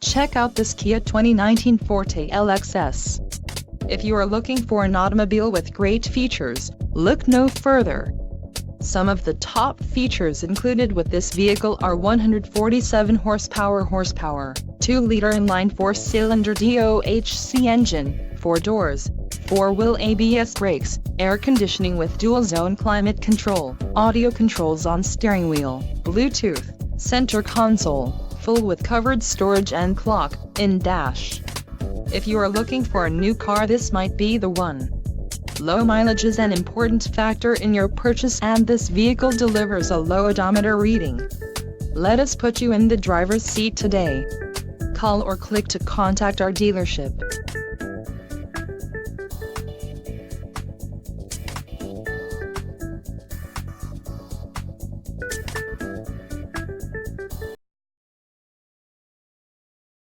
Check out this Kia 2019 Forte LXS. If you are looking for an automobile with great features, look no further. Some of the top features included with this vehicle are 147 horsepower, 2-liter inline 4-cylinder DOHC engine, 4 doors, 4-wheel ABS brakes, air conditioning with dual-zone climate control, audio controls on steering wheel, Bluetooth, center console, full with covered storage and clock-in dash. If you are looking for a new car, this might be the one. Low mileage is an important factor in your purchase, and this vehicle delivers a low odometer reading. Let us put you in the driver's seat today. Call or click to contact our dealership.